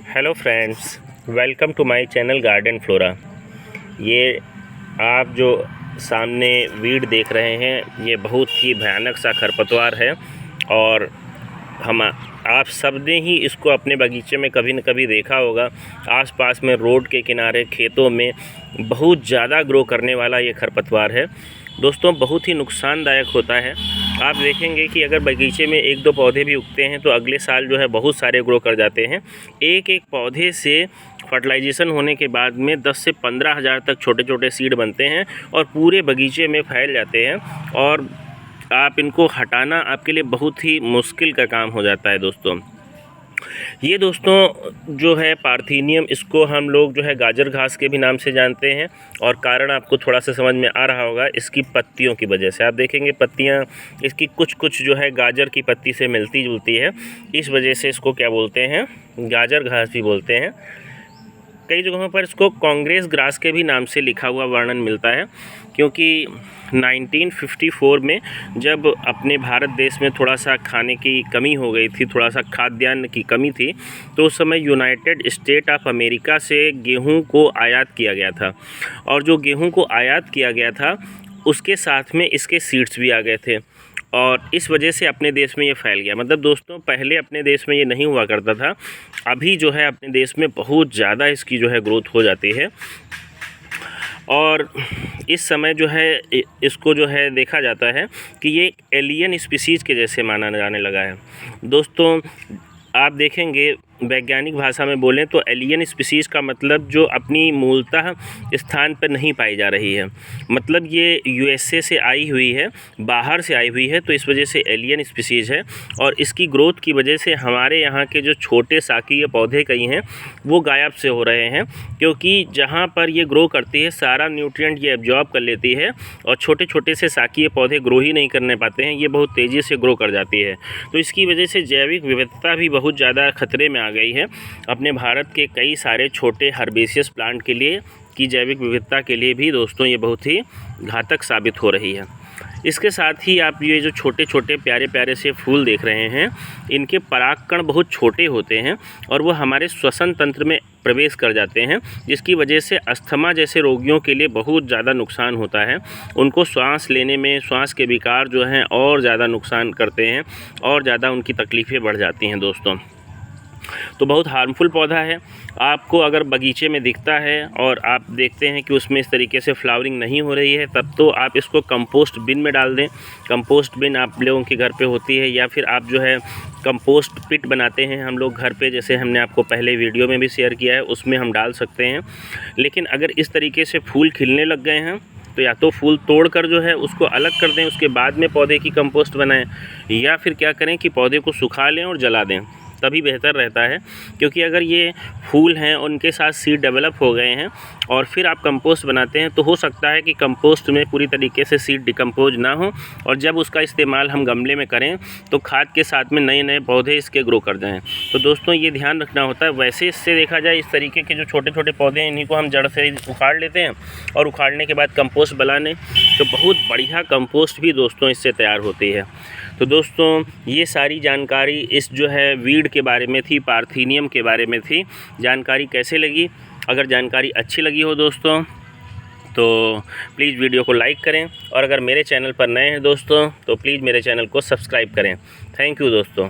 Hello friends, welcome to my channel Garden Flora. ये आप जो सामने वीड देख रहे हैं, ये बहुत ही भयानक सा खरपतवार है और आप सब ने ही इसको अपने बगीचे में कभी न कभी देखा होगा। आसपास में रोड के किनारे खेतों में बहुत ज़्यादा ग्रो करने वाला ये खरपतवार है दोस्तों। बहुत ही नुकसानदायक होता है। आप देखेंगे कि अगर बगीचे में एक दो पौधे भी उगते हैं तो अगले साल जो है बहुत सारे ग्रो कर जाते हैं। एक एक पौधे से फर्टिलाइजेशन होने के बाद में 10 से 15 हज़ार तक छोटे छोटे सीड बनते हैं और पूरे बगीचे में फैल जाते हैं और आप इनको हटाना आपके लिए बहुत ही मुश्किल का काम हो जाता है दोस्तों। ये दोस्तों जो है पार्थेनियम, इसको हम लोग जो है गाजर घास के भी नाम से जानते हैं और कारण आपको थोड़ा सा समझ में आ रहा होगा इसकी पत्तियों की वजह से। आप देखेंगे पत्तियां इसकी कुछ जो है गाजर की पत्ती से मिलती जुलती है, इस वजह से इसको क्या बोलते हैं, गाजर घास भी बोलते हैं। कई जगहों पर इसको कांग्रेस ग्रास के भी नाम से लिखा हुआ वर्णन मिलता है, क्योंकि 1954 में जब अपने भारत देश में थोड़ा सा खाने की कमी हो गई थी, थोड़ा सा खाद्यान्न की कमी थी, तो उस समय यूनाइटेड स्टेट ऑफ अमेरिका से गेहूं को आयात किया गया था और जो गेहूं को आयात किया गया था उसके साथ में इसके सीड्स भी आ गए थे और इस वजह से अपने देश में ये फैल गया। मतलब दोस्तों पहले अपने देश में ये नहीं हुआ करता था, अभी जो है अपने देश में बहुत ज़्यादा इसकी जो है ग्रोथ हो जाती है और इस समय जो है इसको जो है देखा जाता है कि ये एलियन स्पीसीज़ के जैसे माना जाने लगा है दोस्तों। आप देखेंगे वैज्ञानिक भाषा में बोलें तो एलियन स्पीसीज़ का मतलब जो अपनी मूलतः स्थान पर नहीं पाई जा रही है, मतलब ये यूएसए से आई हुई है, बाहर से आई हुई है, तो इस वजह से एलियन स्पीसीज़ है। और इसकी ग्रोथ की वजह से हमारे यहाँ के जो छोटे साकीय पौधे कई हैं वो गायब से हो रहे हैं, क्योंकि जहाँ पर ये ग्रो करती है सारा न्यूट्रिएंट ये एब्जॉर्ब कर लेती है और छोटे छोटे से साकीय पौधे ग्रो ही नहीं करने पाते हैं, ये बहुत तेज़ी से ग्रो कर जाती है। तो इसकी वजह से जैविक विविधता भी बहुत ज़्यादा खतरे में आ गई है। अपने भारत के कई सारे छोटे हर्बेशियस प्लांट के लिए की जैविक विविधता के लिए भी दोस्तों ये बहुत ही घातक साबित हो रही है। इसके साथ ही आप ये जो छोटे छोटे प्यारे प्यारे से फूल देख रहे हैं, इनके परागकण बहुत छोटे होते हैं और वो हमारे श्वसन तंत्र में प्रवेश कर जाते हैं, जिसकी वजह से अस्थमा जैसे रोगियों के लिए बहुत ज़्यादा नुकसान होता है। उनको सांस लेने में, श्वास के विकार जो हैं और ज़्यादा नुकसान करते हैं और ज़्यादा उनकी तकलीफ़ें बढ़ जाती हैं दोस्तों। तो बहुत हार्मफुल पौधा है। आपको अगर बगीचे में दिखता है और आप देखते हैं कि उसमें इस तरीके से फ्लावरिंग नहीं हो रही है, तब तो आप इसको कंपोस्ट बिन में डाल दें। कंपोस्ट बिन आप लोगों के घर पे होती है, या फिर आप जो है कंपोस्ट पिट बनाते हैं हम लोग घर पे, जैसे हमने आपको पहले वीडियो में भी शेयर किया है, उसमें हम डाल सकते हैं। लेकिन अगर इस तरीके से फूल खिलने लग गए हैं तो या तो फूल तोड़कर जो है उसको अलग कर दें, उसके बाद में पौधे की कंपोस्ट बनाएं, या फिर क्या करें कि पौधे को सुखा लें और जला दें, तभी बेहतर रहता है। क्योंकि अगर ये फूल हैं उनके साथ सीड डेवलप हो गए हैं और फिर आप कंपोस्ट बनाते हैं तो हो सकता है कि कंपोस्ट में पूरी तरीके से सीड डिकम्पोज ना हो और जब उसका इस्तेमाल हम गमले में करें तो खाद के साथ में नए नए पौधे इसके ग्रो कर जाएँ। तो दोस्तों ये ध्यान रखना होता है। वैसे इससे देखा जाए इस तरीके के जो छोटे छोटे पौधे हैं इन्हीं को हम जड़ से उखाड़ लेते हैं और उखाड़ने के बाद कंपोस्ट बनाने तो बहुत बढ़िया कंपोस्ट भी दोस्तों इससे तैयार होती है। तो दोस्तों ये सारी जानकारी इस जो है वीड के बारे में थी, पार्थेनियम के बारे में थी। जानकारी कैसे लगी? अगर जानकारी अच्छी लगी हो दोस्तों तो प्लीज़ वीडियो को लाइक करें और अगर मेरे चैनल पर नए हैं दोस्तों तो प्लीज़ मेरे चैनल को सब्सक्राइब करें। थैंक यू दोस्तों।